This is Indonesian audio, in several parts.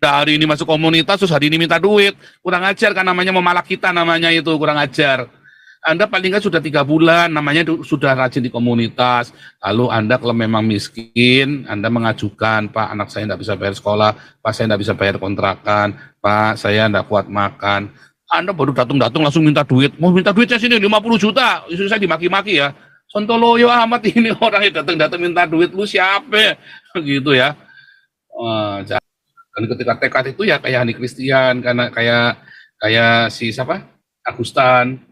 hari ini masuk komunitas, terus hari ini minta duit. Kurang ajar kan, namanya memalak kita, namanya itu kurang ajar. Anda paling nggak sudah 3 bulan, namanya sudah rajin di komunitas. Lalu Anda kalau memang miskin, Anda mengajukan, Pak, anak saya tidak bisa bayar sekolah, Pak, saya tidak bisa bayar kontrakan, Pak, saya tidak kuat makan. Anda baru datang-datang langsung minta duit. Mau minta duitnya sini 50 juta, istri saya dimaki-maki ya. Sontoloyo amat ini orang yang datang-datang minta duit, lu siapa? Gitu ya. Dan ketika tekad itu ya kayak Hani Christian, karena kayak si siapa? Agustan,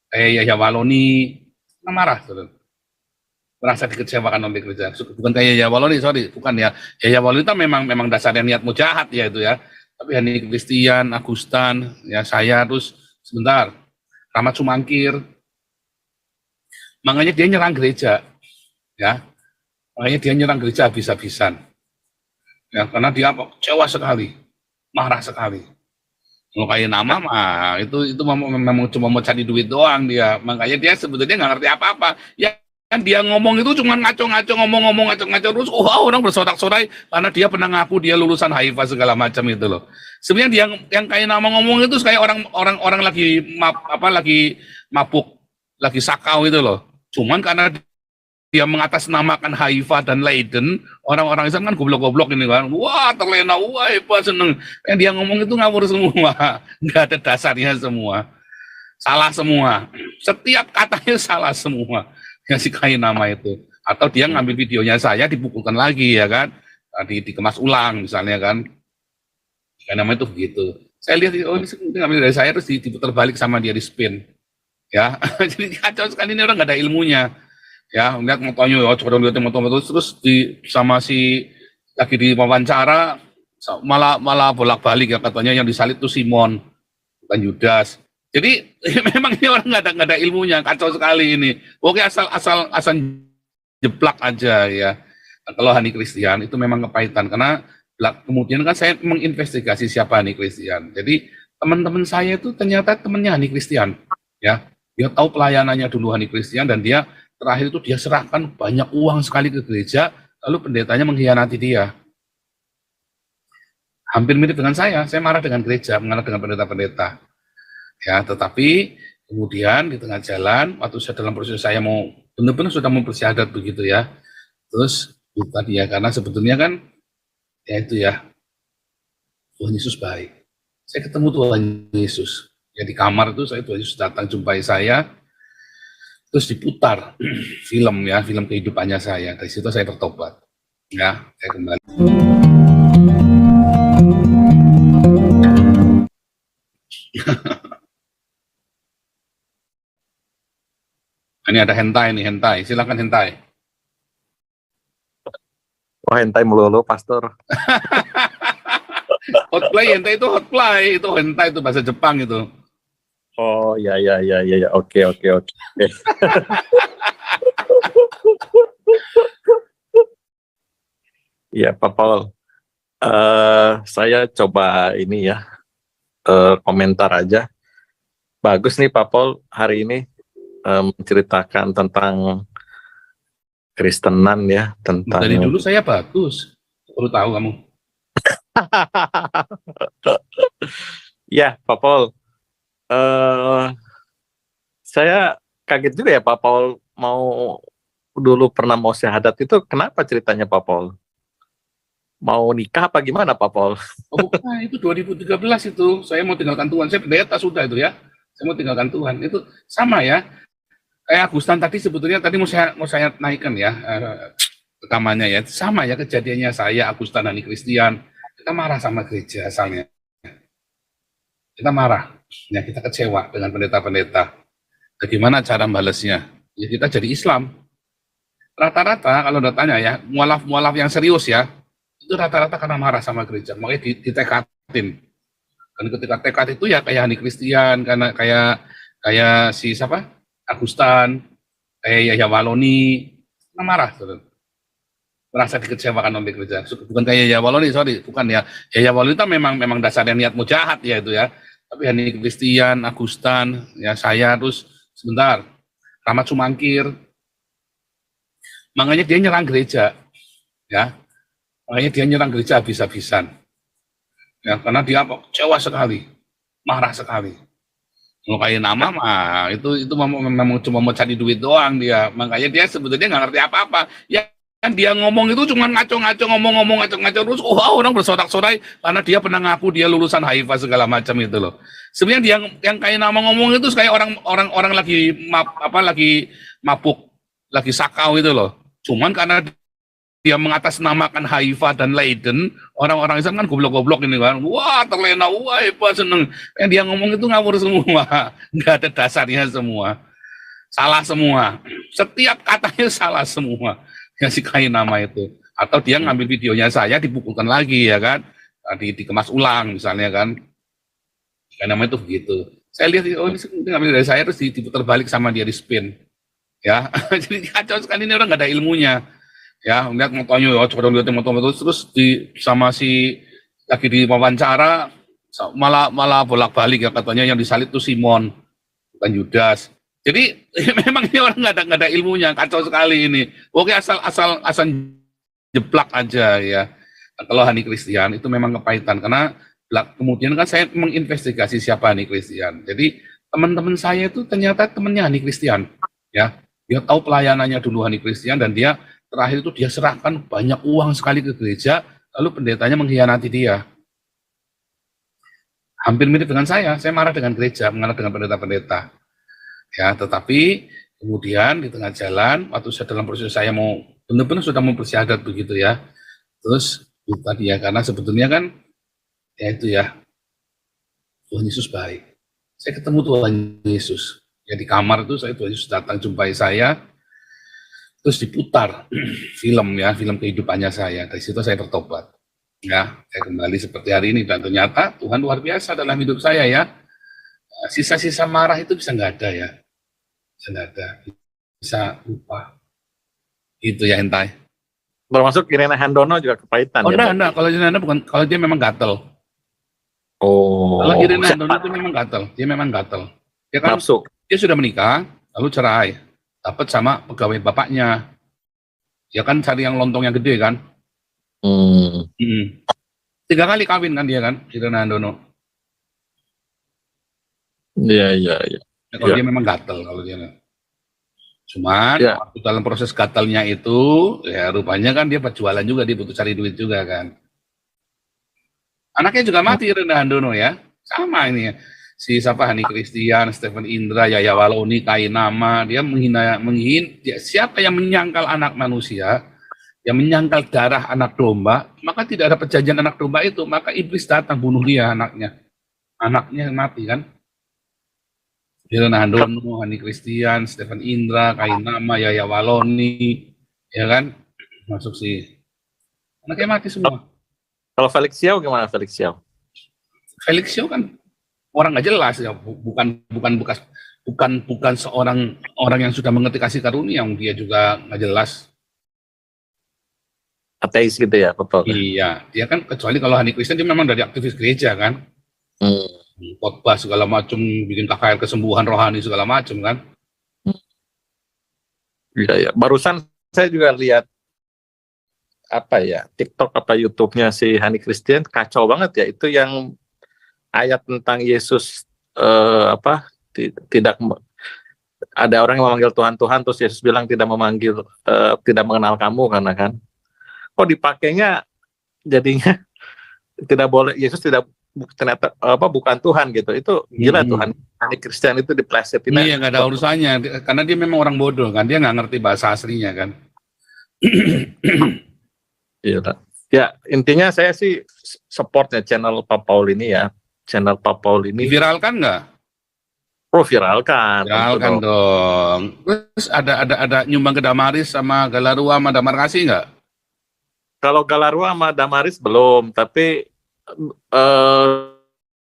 kayak Yahya Waloni, marah, merasa dikecewakan oleh gereja. Bukan kayak Yahya Waloni, sorry, bukan ya. Yahya Waloni itu memang dasarnya niatmu jahat ya itu ya. Tapi Hani Christian, Agustan, ya saya terus sebentar, Rahmat Sumangkir, makanya dia nyerang gereja, ya. Makanya dia nyerang gereja habis-habisan. Ya, karena dia kecewa sekali, marah sekali. Kalau kayak nama mah itu memang cuma mau cari duit doang dia. Makanya dia sebetulnya nggak ngerti apa-apa. Ya kan dia ngomong itu cuma ngaco-ngaco, ngomong-ngomong ngaco-ngaco terus. Orang bersorak-sorai karena dia pernah ngaku dia lulusan Haifa segala macam itu loh. Sebenarnya dia yang kayak nama ngomong itu kayak orang lagi lagi mabuk, lagi sakau itu loh. Cuman karena dia mengatasnamakan Haifa dan Leiden, orang-orang Islam kan goblok-goblok ini kan, wah terlena, wah hebat, seneng. Yang dia ngomong itu ngawur semua, nggak ada dasarnya semua, salah semua, setiap katanya salah semua, yang si kain nama itu. Atau dia ngambil videonya saya, dipukulkan lagi ya kan, dikemas ulang misalnya kan, kain nama itu begitu. Saya lihat, oh ini ngambil dari saya, terus diputar balik sama dia di spin, ya. Jadi kacau sekali, ini orang nggak ada ilmunya. Ya, lihat motonya, motor terus sama si lagi di wawancara malah bolak-balik ya, katanya yang disalib itu Simon bukan Yudas. Jadi memang ini orang nggak ada ilmunya, kacau sekali ini. Oke, asal jeplak aja ya. Nah, kalau Hani Christian itu memang kepahitan karena kemudian kan saya menginvestigasi siapa Hani Christian. Jadi teman-teman saya itu ternyata temannya Hani Christian, ya. Dia tahu pelayanannya dulu Hani Christian dan dia terakhir itu dia serahkan banyak uang sekali ke gereja, lalu pendetanya mengkhianati dia. Hampir mirip dengan saya marah dengan gereja, marah dengan pendeta-pendeta. Ya, tetapi kemudian di tengah jalan, waktu saya dalam proses saya mau benar-benar sudah mau bersyahadat begitu ya, terus lupa dia karena sebetulnya kan, ya itu ya, Tuhan Yesus baik. Saya ketemu Tuhan Yesus. Ya di kamar itu Tuhan Yesus datang jumpai saya, terus diputar film kehidupannya saya. Dari situ saya bertobat. Ya, saya kembali. Ini ada hentai. Silakan hentai. Oh, hentai melulu, Pastor. Hotplay, hentai itu hotplay, itu hentai itu bahasa Jepang itu. Oh, ya. Oke. Ya, Pak Paul. Saya coba ini ya, komentar aja. Bagus nih Pak Paul hari ini menceritakan tentang Kristenan ya, tentang. Dari dulu saya bagus, perlu tahu kamu. Ya, Pak Paul. Saya kaget juga ya Pak Paul dulu pernah mau syahadat itu, kenapa ceritanya Pak Paul? Mau nikah apa gimana Pak Paul? Oh bukan, itu 2013 itu, saya mau tinggalkan Tuhan, saya pendeta sudah itu ya, saya mau tinggalkan Tuhan, itu sama ya, kayak Agustan tadi sebetulnya tadi mau saya naikkan ya, rekamannya ya, sama ya kejadiannya saya, Agustan, Hani Christian, kita marah sama gereja asalnya, kita marah, ya kita kecewa dengan pendeta-pendeta, bagaimana cara balasnya, ya kita jadi Islam, rata-rata kalau udah tanya ya, mualaf yang serius ya, itu rata-rata karena marah sama gereja, makanya ditekatin. Dan ketika tekad itu ya kayak Hani Christian, karena kayak si siapa? Agustan, kayak Yahya Waloni, marah, merasa dikecewakan oleh gereja. Bukan kayak Yahya Waloni, sorry, bukan ya. Yahya Waloni itu memang dasarnya niatmu jahat ya itu ya. Tapi Hani Christian, Agustan, ya saya terus sebentar, Rahmat Sumangkir, makanya dia nyerang gereja, ya. Makanya dia nyerang gereja habis-habisan. Ya, karena dia kecewa sekali, marah sekali. Ngelukain nama mah itu memang cuma mau cari duit doang dia. Makanya dia sebetulnya nggak ngerti apa-apa. Ya kan dia ngomong itu cuma ngaco-ngaco ngomong-ngomong ngaco-ngaco terus orang bersorak-sorai karena dia pernah ngaku dia lulusan HIV segala macam itu loh. Sebenarnya dia yang kayak nama ngomong itu kayak orang lagi lagi mabuk, lagi sakau itu loh. Cuman karena dia mengatasnamakan Haifa dan Leiden, orang-orang Islam kan goblok-goblok ini kan, wah terlena, wah hebat seneng. Yang dia ngomong itu ngawur semua, nggak ada dasarnya semua, salah semua, setiap katanya salah semua, yang si kain nama itu. Atau dia ngambil videonya saya dipukulkan lagi ya kan, dikemas ulang misalnya kan, kain nama itu begitu. Saya lihat, oh ini ngambil dari saya terus diputar balik sama dia di spin, ya. Jadi kacau sekali ini orang nggak ada ilmunya. Ya, lihat motonya, coba dong lihat moto terus sama si lagi di wawancara malah bolak-balik ya katanya yang disalib itu Simon bukan Yudas. Jadi memang ini orang nggak ada ilmunya, kacau sekali ini. Oke asal jeplak aja ya. Nah, kalau Hani Christian itu memang kepahitan karena kemudian kan saya menginvestigasi siapa Hani Christian. Jadi teman-teman saya itu ternyata temannya Hani Christian ya. Dia tahu pelayanannya dulu Hani Christian dan dia terakhir itu dia serahkan banyak uang sekali ke gereja, lalu pendetanya mengkhianati dia. Hampir mirip dengan saya marah dengan gereja, marah dengan pendeta-pendeta. Ya, tetapi kemudian di tengah jalan, waktu saya dalam proses saya mau benar-benar sudah mau bersyahadat begitu ya, terus itu tadi ya, karena sebetulnya kan, ya itu ya, Tuhan Yesus baik. Saya ketemu Tuhan Yesus. Ya di kamar itu Tuhan Yesus datang jumpai saya, terus diputar film kehidupannya saya. Dari situ saya bertobat. Ya, saya kembali seperti hari ini dan ternyata Tuhan luar biasa dalam hidup saya ya. Sisa-sisa marah itu bisa nggak ada ya, bisa nggak ada, bisa lupa. Itu ya Hentai. Termasuk Irena Handono juga kepahitan. Oh enggak, kalau Irena bukan, kalau dia memang gatel. Oh. Kalau Irena Handono itu memang gatel, dia memang gatel. Dia kan, nafsu. Dia sudah menikah, lalu cerai. Dapat sama pegawai bapaknya. Ya kan cari yang lontong yang gede kan. 3 kali kawin kan dia kan, Irena Handono. Iya. Ya, kalau dia memang gatel kalau dia. Cuman dalam proses gatelnya itu, ya rupanya kan dia berjualan juga, dia butuh cari duit juga kan. Anaknya juga mati Irena Handono ya, sama ini ya. Si Hani Christian, Stephen Indra, Yaya Waloni, Kain Nama, dia menghina siapa yang menyangkal anak manusia, yang menyangkal darah anak domba, maka tidak ada perjanjian anak domba itu, maka iblis datang bunuh dia anaknya mati kan. Irena Handono, Hani Christian, Stephen Indra, Kain Nama, Yaya Waloni, ya kan, masuk si anaknya mati semua. Kalau Felix Xiao gimana Felix Xiao? Felix Xiao kan orang nggak jelas ya, bukan seorang orang yang sudah mengerti kasih karunia, yang dia juga nggak jelas. Ateis gitu ya, betul. Iya, dia kan kecuali kalau Hani Kristen dia memang dari aktivis gereja kan, khotbah segala macam, bikin KKR kesembuhan rohani segala macam kan. Iya. Barusan saya juga lihat TikTok YouTube-nya si Hani Christian kacau banget ya, itu yang ayat tentang Yesus tidak ada orang yang memanggil Tuhan terus Yesus bilang tidak mengenal kamu karena kan kok dipakainya jadinya tidak boleh, Yesus tidak ternyata bukan Tuhan gitu. Itu gila Tuhan Hani Christian itu diplesetin. Iya, nggak ada urusannya karena dia memang orang bodoh kan, dia nggak ngerti bahasa aslinya kan. Iya. Ya intinya saya sih supportnya channel Pak Paul ini ya. Channel Pak Paul ini viralkan nggak? Oh viralkan dong. Terus ada nyumbang ke Damaris sama Galarua sama Damarkasi nggak? Kalau Galarua sama Damaris belum, tapi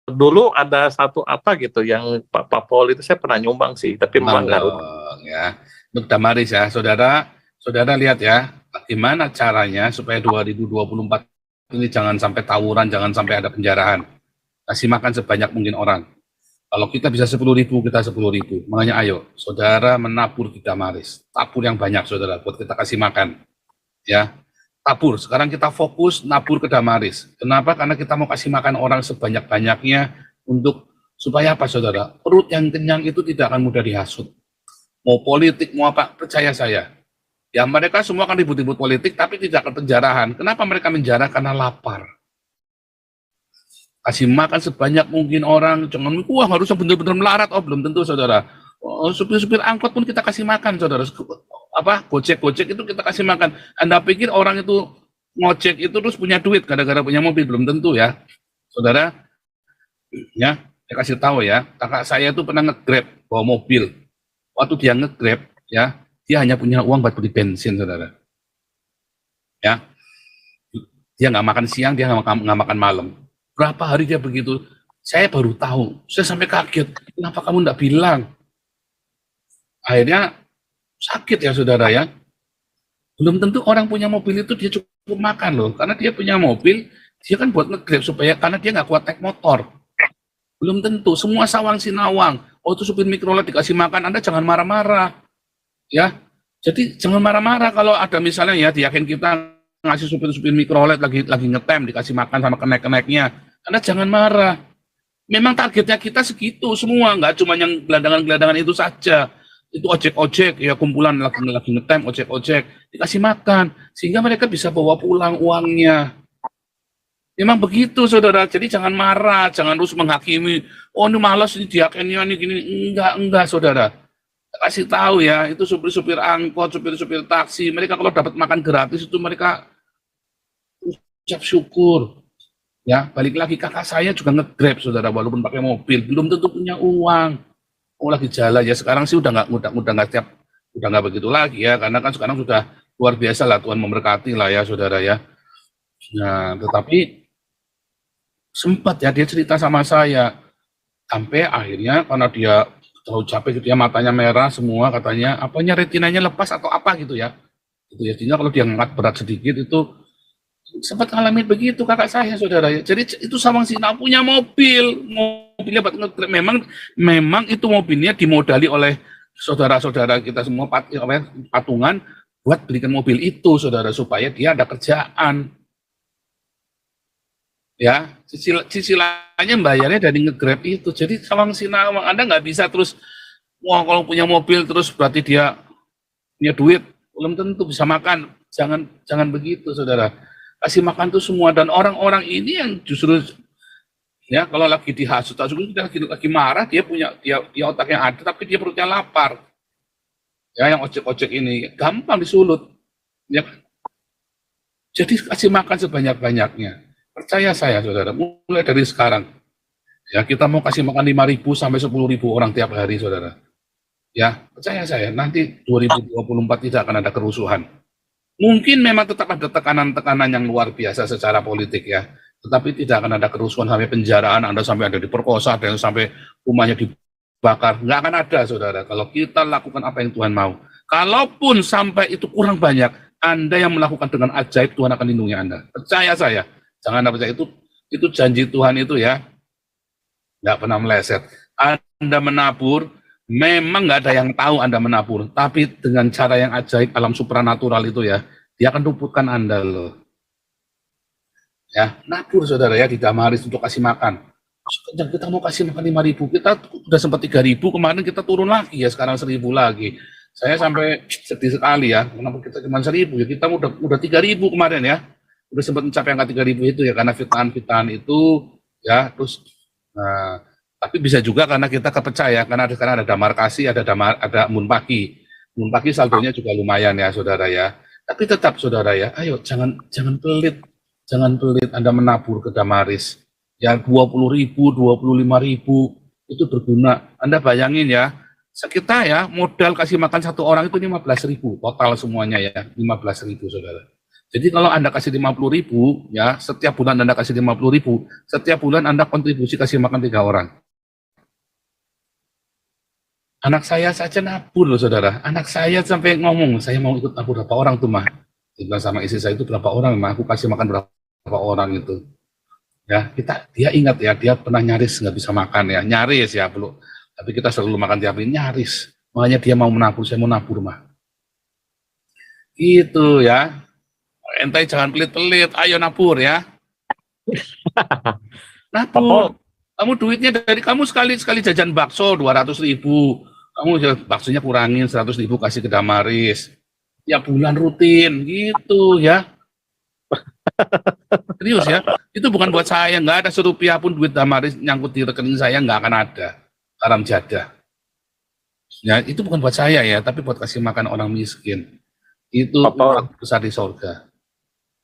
dulu ada satu gitu yang Pak Paul itu saya pernah nyumbang sih, tapi memang nggak ya. Untuk Damaris ya, saudara lihat ya, bagaimana caranya supaya 2024 ini jangan sampai tawuran, jangan sampai ada penjarahan. Kasih makan sebanyak mungkin orang. Kalau kita bisa 10.000, kita 10.000. Makanya ayo, saudara menabur di Damaris. Tabur yang banyak, saudara, buat kita kasih makan. Ya, tabur. Sekarang kita fokus nabur ke Damaris. Kenapa? Karena kita mau kasih makan orang sebanyak-banyaknya untuk supaya apa, saudara? Perut yang kenyang itu tidak akan mudah dihasut. Mau politik, mau apa, percaya saya. Ya mereka semua akan ribut-ribut politik, tapi tidak ke penjarahan. Kenapa mereka menjara? Karena lapar. Kasih makan sebanyak mungkin orang, jangan, wah harusnya benar-benar melarat. Oh belum tentu, saudara. Oh, supir-supir angkot pun kita kasih makan, saudara. Apa gojek-gojek itu kita kasih makan. Anda pikir orang itu ngojek itu terus punya duit gara-gara punya mobil? Belum tentu ya, saudara. Ya, saya kasih tahu ya, kakak saya itu pernah nge-grab bawa mobil. Waktu dia nge-grab, ya, dia hanya punya uang buat beli bensin, saudara. Ya, dia nggak makan siang, dia nggak makan malam. Berapa hari dia begitu? Saya baru tahu. Saya sampai kaget. Kenapa kamu nggak bilang? Akhirnya sakit ya, saudara ya. Belum tentu orang punya mobil itu dia cukup makan loh, karena dia punya mobil, dia kan buat nge-grab supaya karena dia nggak kuat naik motor. Belum tentu. Semua sawang sinawang. Oh itu supir mikrolet dikasih makan, Anda jangan marah-marah. Ya, jadi jangan marah-marah kalau ada misalnya ya diyakin kita ngasih supir-supir mikrolet lagi ngetem dikasih makan sama kenek-keneknya. Anda jangan marah. Memang targetnya kita segitu semua, nggak cuma yang gelandangan-gelandangan itu saja. Itu ojek-ojek ya, kumpulan lagi ngetem ojek-ojek dikasih makan sehingga mereka bisa bawa pulang uangnya. Memang begitu, saudara. Jadi jangan marah, jangan terus menghakimi. Oh ini malas ini diakennya ini gini. Enggak, saudara. Kasih tahu ya, itu supir-supir angkot, supir-supir taksi, mereka kalau dapat makan gratis itu mereka ucap syukur. Ya, balik lagi kakak saya juga nge-grab, saudara, walaupun pakai mobil, belum tentu punya uang. Oh lagi jalan ya, sekarang sih udah nggak begitu lagi ya, karena kan sekarang sudah luar biasa lah, Tuhan memberkati lah ya, saudara ya. Nah, tetapi sempat ya dia cerita sama saya, sampai akhirnya karena dia terlalu capek gitu ya, matanya merah semua katanya, apanya retinanya lepas atau apa gitu ya. Itu ya, sehingga kalau dia ngangkat berat sedikit itu sempat ngalamin begitu kakak saya, saudara ya. Jadi itu Sawang Sina punya mobilnya buat nge-grab. Memang itu mobilnya dimodali oleh saudara-saudara kita semua patungan buat belikan mobil itu, saudara, supaya dia ada kerjaan. Ya, cicilannya bayarnya dari nge-grab itu. Jadi Sawang Sinawang, Anda nggak bisa terus, wah kalau punya mobil terus berarti dia punya duit, belum tentu bisa makan. Jangan begitu, saudara. Kasih makan tuh semua, dan orang-orang ini yang justru ya kalau lagi dihasut, lagi marah, dia otaknya ada, tapi dia perutnya lapar. Ya, yang ojek-ojek ini gampang disulut. Ya, jadi kasih makan sebanyak-banyaknya. Percaya saya, saudara, mulai dari sekarang. Ya, kita mau kasih makan 5.000 sampai 10.000 orang tiap hari, saudara. Ya, percaya saya, nanti 2024 tidak akan ada kerusuhan. Mungkin memang tetap ada tekanan-tekanan yang luar biasa secara politik ya, tetapi tidak akan ada kerusuhan sampai penjaraan, Anda sampai ada diperkosa, ada yang sampai rumahnya dibakar. Nggak akan ada, saudara, kalau kita lakukan apa yang Tuhan mau. Kalaupun sampai itu kurang banyak, Anda yang melakukan dengan ajaib, Tuhan akan lindungi Anda. Percaya saya. Jangan Anda percaya, itu janji Tuhan itu ya, nggak pernah meleset. Anda menabur, memang nggak ada yang tahu Anda menabur, tapi dengan cara yang ajaib, alam supranatural itu ya, dia akan luputkan Anda loh. Ya, nabur, saudara ya, di Damaris untuk kasih makan. Sekejap kita mau kasih makan 5.000, kita udah sempat 3.000, kemarin kita turun lagi ya, sekarang 1.000 lagi. Saya sampai sedih sekali ya, kenapa kita cuma 1.000 ya, kita udah 3.000 kemarin ya. Udah sempat mencapai angka 3.000 itu ya, karena fitnahan itu ya, terus nah, tapi bisa juga karena kita kepercaya, karena ada Damarkasi, ada Munpaki. Munpaki saldonya juga lumayan ya, saudara ya. Tapi tetap, saudara ya, ayo jangan pelit Anda menabur ke Damaris. Yang 20.000, 25.000 itu berguna. Anda bayangin ya, kita ya modal kasih makan satu orang itu 15.000 total semuanya ya, 15.000, saudara. Jadi kalau Anda kasih 50.000 ya, setiap bulan Anda kasih 50.000, setiap bulan Anda kontribusi kasih makan 3 orang. Anak saya saja nabur loh, saudara. Anak saya sampai ngomong, saya mau ikut nabur berapa orang tuh, mah. Dia bilang sama istri saya, itu berapa orang, mah? Aku kasih makan berapa orang itu. Ya, dia ingat ya, dia pernah nyaris nggak bisa makan ya, nyaris ya, belum. Tapi kita selalu makan tiap hari, nyaris. Makanya dia mau menabur, saya mau nabur, mah. Gitu ya. Ente jangan pelit-pelit, ayo nabur ya. Nabur. Papa, Kamu duitnya dari kamu sekali jajan bakso 200.000. Kamu baksonya kurangin 100.000 kasih ke Damaris. Ya bulan rutin gitu ya. Serius ya. Itu bukan buat saya, nggak ada serupiah pun duit Damaris nyangkut di rekening saya, nggak akan ada. Haram jadah. Ya itu bukan buat saya ya, tapi buat kasih makan orang miskin. Itu Papa, umat besar di sorga.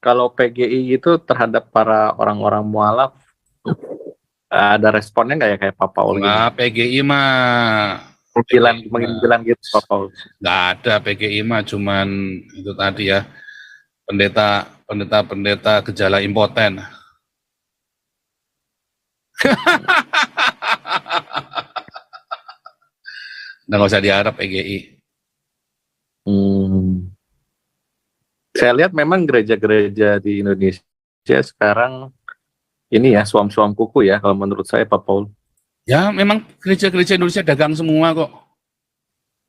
kalau PGI itu terhadap para orang-orang mualaf ada responnya nggak ya kayak Pak Paul gini? Nah, PGI mah Menginjilan gitu Pak Paul. nggak ada. PGI mah cuman itu tadi ya, pendeta gejala impoten. Nggak usah diharap PGI. Hmm. Saya lihat memang gereja-gereja di Indonesia sekarang ini ya suam-suam kuku ya kalau menurut saya Pak Paul. Ya memang gereja-gereja Indonesia dagang semua kok.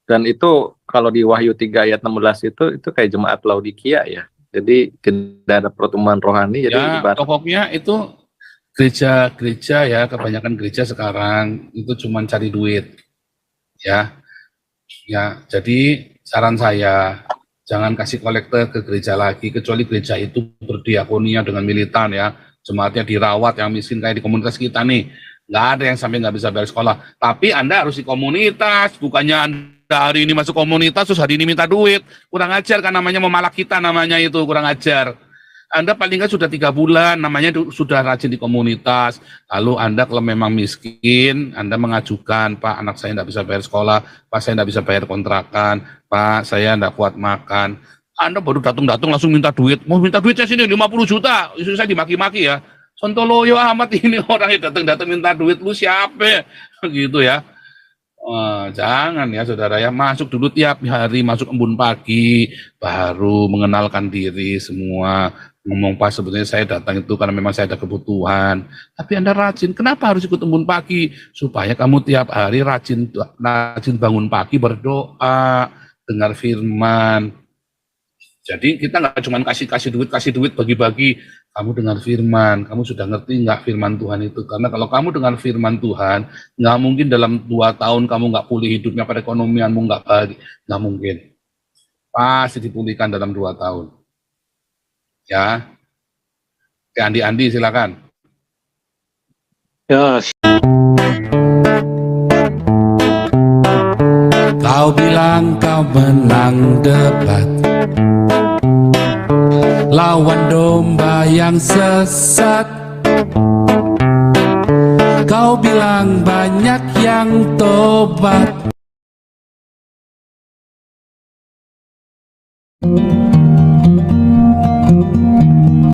Dan itu kalau di Wahyu 3 ayat 16 itu kayak jemaat Laodikia ya. Jadi tidak ada pertumbuhan rohani. Jadi Ya ibarat pokoknya itu gereja-gereja ya, kebanyakan gereja sekarang itu cuma cari duit. Ya, ya. Jadi saran saya jangan kasih kolektor ke gereja lagi, kecuali gereja itu berdiakonia dengan militan ya, jemaatnya dirawat, yang miskin kayak di komunitas kita nih, nggak ada yang sampai nggak bisa bayar sekolah. Tapi Anda harus di komunitas, bukannya Anda hari ini masuk komunitas terus hari ini minta duit, kurang ajar kan, namanya memalak kita, namanya itu kurang ajar. Anda paling nggak sudah 3 bulan, namanya sudah rajin di komunitas. Lalu Anda kalau memang miskin, Anda mengajukan, Pak, anak saya tidak bisa bayar sekolah, Pak, saya tidak bisa bayar kontrakan, Pak, saya tidak kuat makan. Anda baru datang-datang langsung minta duit. Mau minta duitnya sini 50 juta, istri saya dimaki-maki ya. Sontoloyo amat ini orang yang datang-datang minta duit, lu siapa? Gitu ya. Jangan ya saudara ya, masuk dulu tiap hari, masuk embun pagi, baru mengenalkan diri semua, ngomong pas sebetulnya saya datang itu karena memang saya ada kebutuhan, tapi Anda rajin, kenapa harus ikut embun pagi? Supaya kamu tiap hari rajin bangun pagi, berdoa, dengar firman. Jadi kita nggak cuma kasih duit, bagi-bagi. Kamu dengar firman, kamu sudah ngerti nggak firman Tuhan itu? Karena kalau kamu dengar firman Tuhan, nggak mungkin dalam 2 tahun kamu nggak pulih hidupnya, perekonomianmu nggak baik, nggak mungkin. Pasti dipulihkan dalam 2 tahun. Ya, ke Andi silakan. ya. Kau bilang kau menang debat, lawan domba yang sesat. Kau bilang banyak yang tobat.